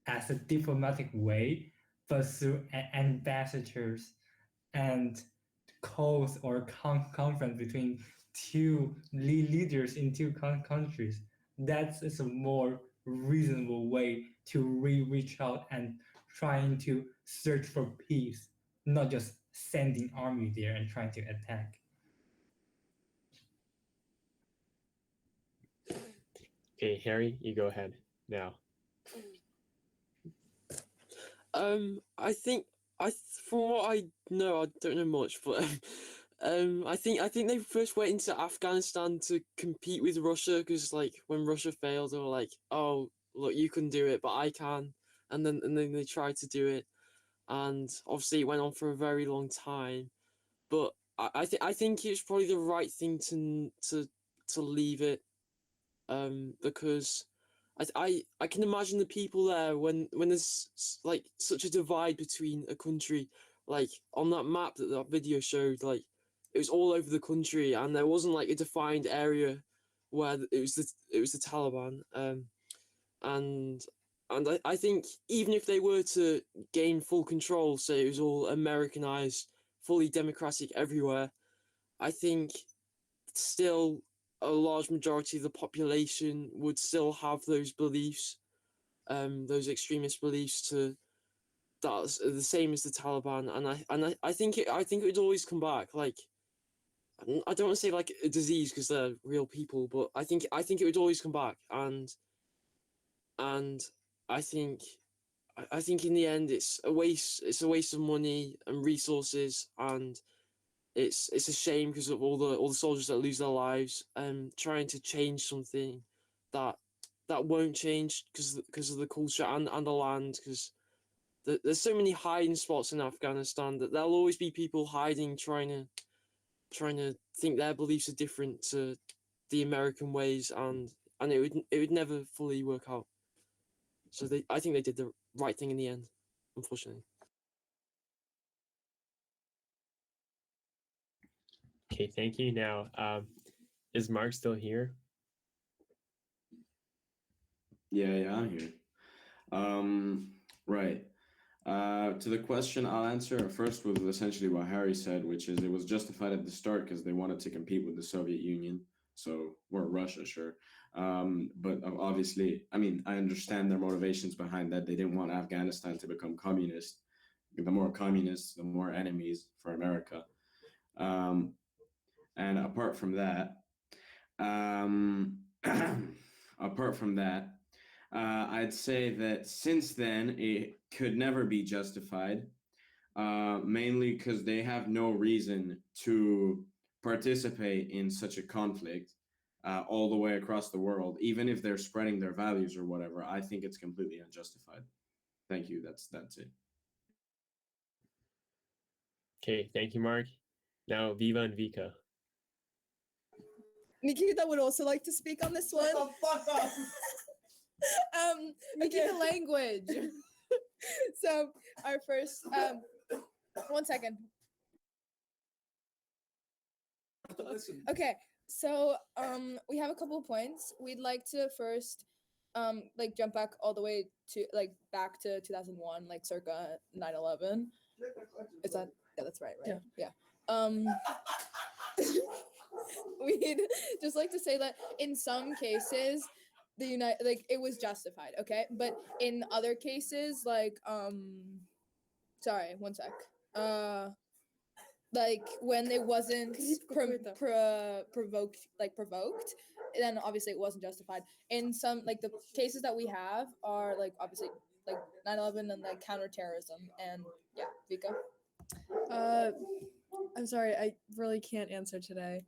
as a diplomatic way, but through ambassadors and calls or conference between two leaders in two countries. That is a more reasonable way to reach out and trying to search for peace, not just sending army there and trying to attack. Okay, Harry, you go ahead now. I think from what I know, I don't know much, but I think they first went into Afghanistan to compete with Russia because like when Russia failed, they were like, oh look, you can do it, but I can, and then they tried to do it, and obviously it went on for a very long time, but I think it's probably the right thing to leave it, because I can imagine the people there when there's like such a divide between a country, like on that map that video showed, like it was all over the country and there wasn't like a defined area where it was the Taliban, and I think even if they were to gain full control, say it was all Americanized, fully democratic everywhere, I think still a large majority of the population would still have those beliefs, those extremist beliefs that's the same as the Taliban, and I think it would always come back. Like I don't want to say like a disease because they're real people, but I think it would always come back, and I think in the end it's a waste of money and resources, and it's a shame because of all the soldiers that lose their lives. Trying to change something that won't change because of the culture and the land, because there's so many hiding spots in Afghanistan that there'll always be people hiding, trying to think their beliefs are different to the American ways, and it would never fully work out. So I think they did the right thing in the end, unfortunately. Okay, thank you. Now, is Mark still here? Yeah, I'm here. Right. To the question, I'll answer first with essentially what Harry said, which is it was justified at the start because they wanted to compete with the Soviet Union, or Russia, sure. But obviously, I mean, I understand their motivations behind that. They didn't want Afghanistan to become communist. The more communists, the more enemies for America. And apart from that, I'd say that since then it could never be justified, mainly because they have no reason to participate in such a conflict all the way across the world, even if they're spreading their values or whatever. I think it's completely unjustified. Thank you. That's it. Okay, thank you, Mark. Now, Viva and Vika. Nikita would also like to speak on this one. Fuck off. Nikita language. So our first, 1 second. Okay, so we have a couple of points. We'd like to first like jump back all the way to back to 2001, like circa 9/11. Is that that's right? Yeah. We'd just like to say that in some cases it was justified, okay? But in other cases, sorry, 1 sec. Like when it wasn't provoked, then obviously it wasn't justified. In some the cases that we have are obviously 9/11 and counterterrorism, and yeah, Vika. I'm sorry, I really can't answer today.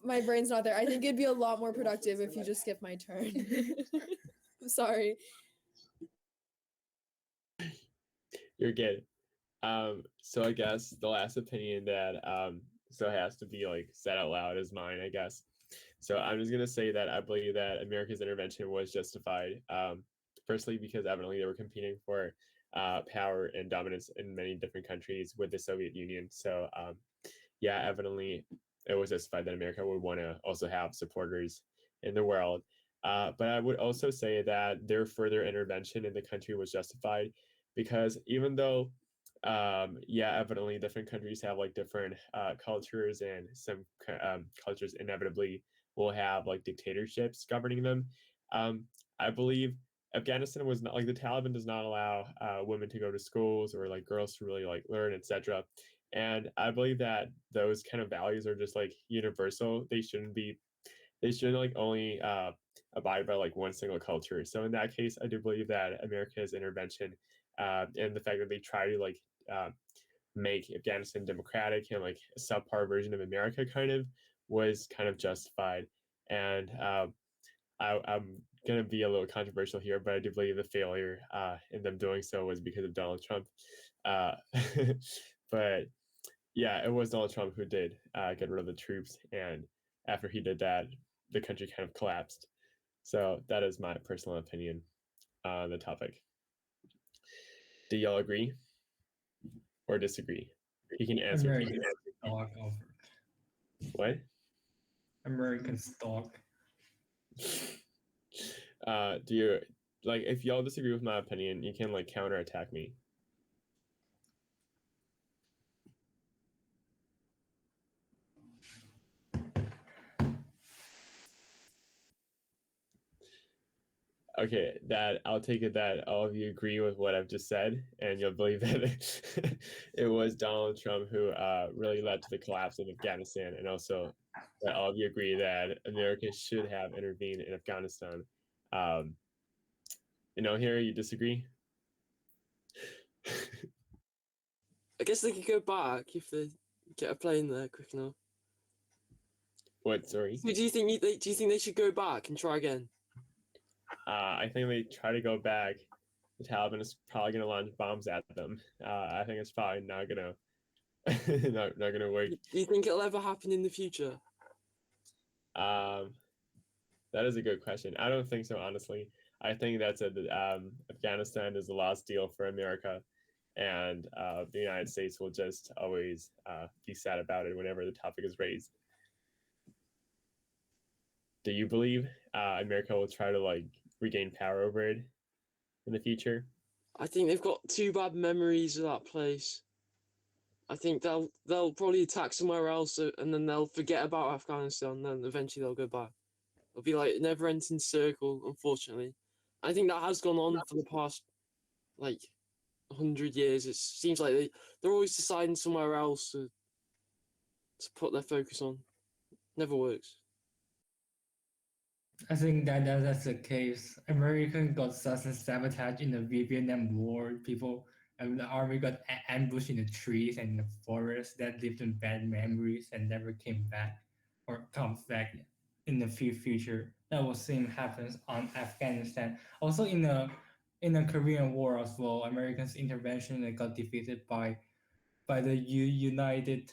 My brain's not there. I think it'd be a lot more productive if you just skip my turn. I'm sorry. You're good. So I guess the last opinion that so has to be said out loud is mine, I guess. So I'm just gonna say that I believe that America's intervention was justified. Firstly, because evidently they were competing for power and dominance in many different countries with the Soviet Union. So yeah, evidently it was justified that America would want to also have supporters in the world. But I would also say that their further intervention in the country was justified because even though yeah, evidently different countries have different cultures, and some cultures inevitably will have dictatorships governing them. I believe Afghanistan was not the Taliban does not allow women to go to schools or girls to really learn, etc. And I believe that those kind of values are just universal. They shouldn't only abide by one single culture. So in that case, I do believe that America's intervention and the fact that they try to make Afghanistan democratic and a subpar version of America was kind of justified. And I'm going to be a little controversial here, but I do believe the failure in them doing so was because of Donald Trump. But yeah, it was Donald Trump who did get rid of the troops. And after he did that, the country kind of collapsed. So that is my personal opinion on the topic. Do y'all agree or disagree? You can answer. American stock offer. What? American stock. Do you if y'all disagree with my opinion, you can counterattack me. Okay, that I'll take it that all of you agree with what I've just said, and you'll believe that it was Donald Trump who really led to the collapse of Afghanistan, and also that all of you agree that America should have intervened in Afghanistan. Here you disagree? I guess they could go back if they get a plane there quick enough. What? Sorry. So do you think they should go back and try again? I think they try to go back. The Taliban is probably gonna launch bombs at them. I think it's probably not gonna not gonna work. Do you think it'll ever happen in the future? That is a good question. I don't think so, honestly. I think that's Afghanistan is a lost deal for America, and the United States will just always be sad about it whenever the topic is raised. Do you believe America will try to like regain power over it in the future? I think they've got too bad memories of that place. I think they'll probably attack somewhere else, and then they'll forget about Afghanistan. And then eventually they'll go back. It'll be like a never-ending circle, unfortunately. I think that has gone on for the past like 100 years. It seems like they're always deciding somewhere else to put their focus on. Never works. I think that's the case. America got sabotaged in the Vietnam War. People and the army got ambushed in the trees and the forest that lived in bad memories and never came back or comes back in the future. That was same happens on Afghanistan. Also in the Korean War as well, Americans' intervention that got defeated by the United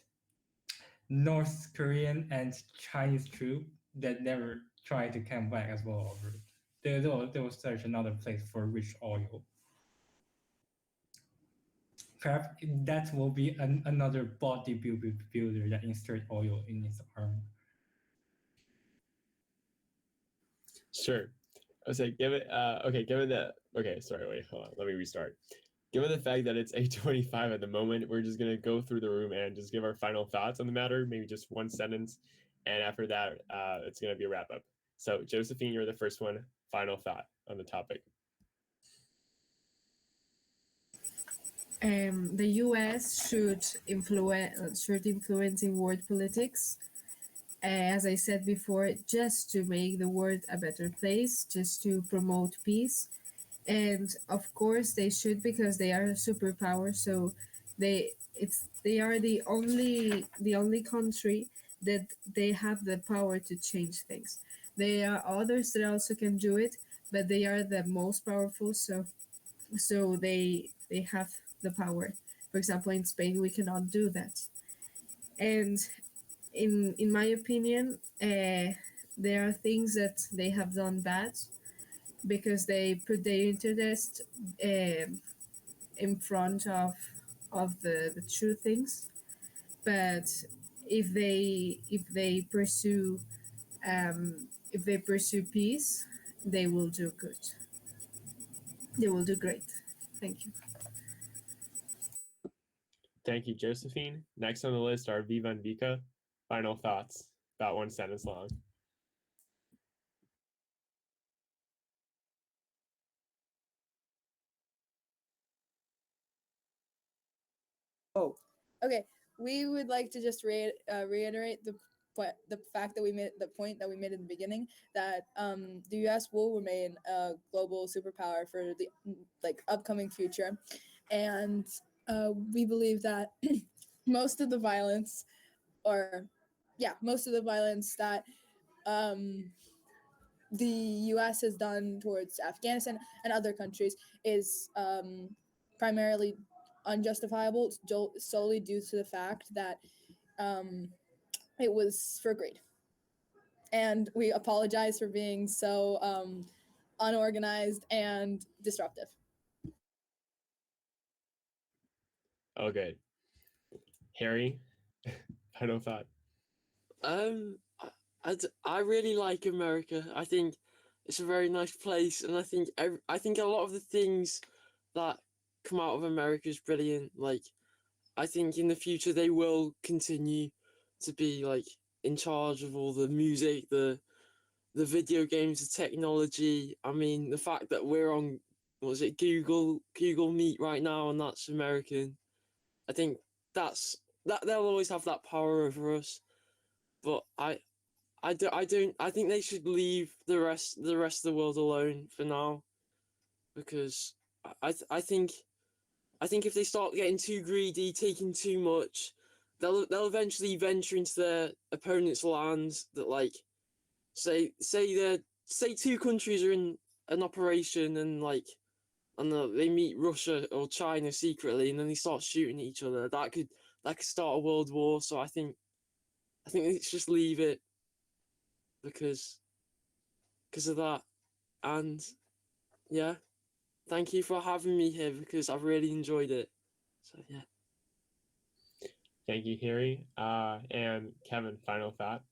North Korean and Chinese troops that never tried to come back as well. They will search another place for rich oil. Perhaps that will be another bodybuilder that insert oil in his arm. Sure. I was like, given that. Okay, sorry, wait, hold on. Let me restart. Given the fact that it's 8:25 at the moment, we're just gonna go through the room and just give our final thoughts on the matter, maybe just one sentence, and after that, it's gonna be a wrap up. So, Josephine, you're the first one. Final thought on the topic. The U.S. should influence in world politics. As I said before, just to make the world a better place, just to promote peace. And of course they should, because they are a superpower, so they are the only country that they have the power to change things. There are others that also can do it, but they are the most powerful, so they have the power. For example, in Spain we cannot do that. And in my opinion, there are things that they have done bad, because they put their interest in front of the true things. But if they pursue peace, they will do good. They will do great. Thank you. Thank you, Josephine. Next on the list are Viva and Vika. Final thoughts, about one sentence long. Oh, okay. We would like to just reiterate the fact that we made the point that we made in the beginning, that the U.S. will remain a global superpower for the upcoming future, and we believe that most of the violence that the U.S. has done towards Afghanistan and other countries is primarily unjustifiable, solely due to the fact that it was for greed. And we apologize for being so unorganized and disruptive. Okay. Harry, final thought. I really like America. I think it's a very nice place, and I think a lot of the things that come out of America is brilliant. Like, I think in the future they will continue to be like in charge of all the music, the video games, the technology. I mean, the fact that we're on Google Meet right now, and that's American. I think that they'll always have that power over us. But I think they should leave the rest of the world alone for now, because I think if they start getting too greedy, taking too much, they'll eventually venture into their opponent's lands. That like say two countries are in an operation and like they meet Russia or China secretly and then they start shooting at each other. That could start a world war. So I think let's just leave it because of that. And yeah, thank you for having me here because I've really enjoyed it. So yeah. Thank you, Harry. And Kevin, final thought.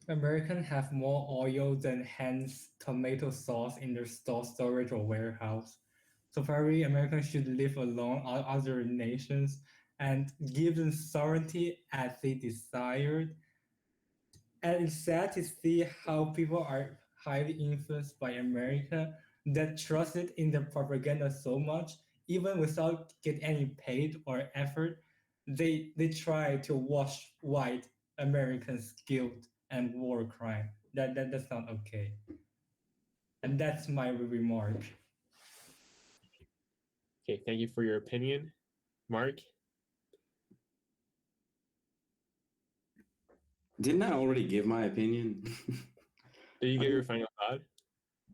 Americans have more oil than hens tomato sauce in their storage or warehouse. So probably Americans should live along other nations and give them sovereignty as they desired. And it's sad to see how people are highly influenced by America that trusted in the propaganda so much, even without getting any paid or effort. They try to wash white Americans' guilt and war crime. That's not okay. And that's my remark. Okay, thank you for your opinion, Mark. Didn't I already give my opinion? Did you get your final thought?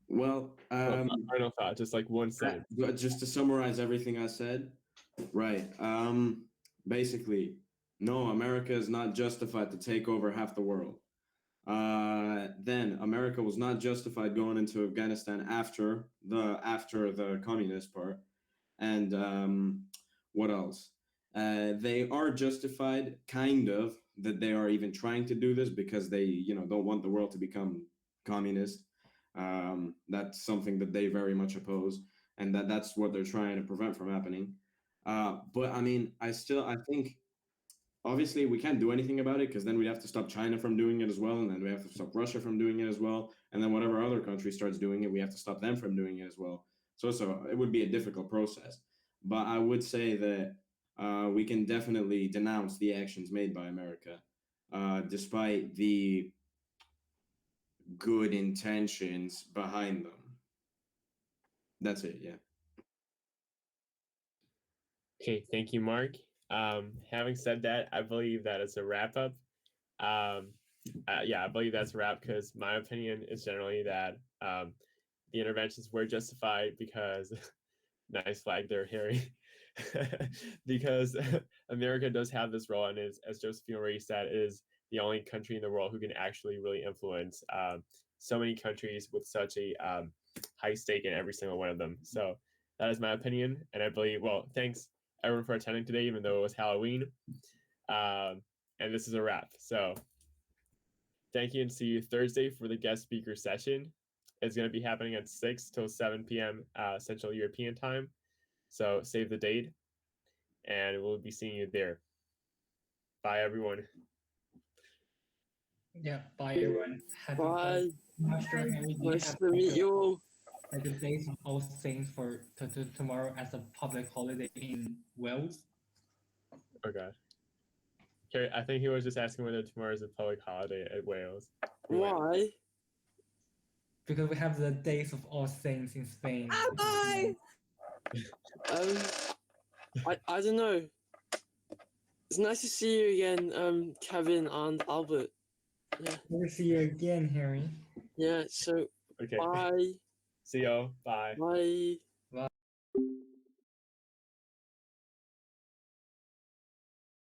Well, final thought, just like one sentence. Just to summarize everything I said, right? Basically, no, America is not justified to take over half the world. Then America was not justified going into Afghanistan after the communist part. And what else? They are justified, kind of, that they are even trying to do this because they, don't want the world to become communist. That's something that they very much oppose, and that's what they're trying to prevent from happening. But I mean, I think obviously we can't do anything about it because then we'd have to stop China from doing it as well, and then we have to stop Russia from doing it as well, and then whatever other country starts doing it, we have to stop them from doing it as well. So it would be a difficult process. But I would say that we can definitely denounce the actions made by America, despite the good intentions behind them. That's it, yeah. Okay, thank you, Mark. Having said that, I believe that it's a wrap up. I believe that's a wrap because my opinion is generally that the interventions were justified because nice flag there, Harry. Because America does have this role, and as Josephine already said, is the only country in the world who can actually really influence so many countries with such a high stake in every single one of them. So that is my opinion, and I believe. Well, thanks everyone for attending today, even though it was Halloween. And this is a wrap. So thank you, and see you Thursday for the guest speaker session. It's going to be happening at 6 till 7 p.m. Central European time. So save the date, and we'll be seeing you there. Bye, everyone. Yeah, bye, everyone. Happy Bye. Nice to meet you all. Like the days of All Saints for tomorrow as a public holiday in Wales. Oh God. Okay, I think he was just asking whether tomorrow is a public holiday at Wales. Why? Because we have the days of All Saints in Spain. Bye. I don't know. It's nice to see you again, Kevin and Albert. Yeah. We'll see you again, Harry. Yeah. So. Okay. Bye. See y'all. Bye. Bye.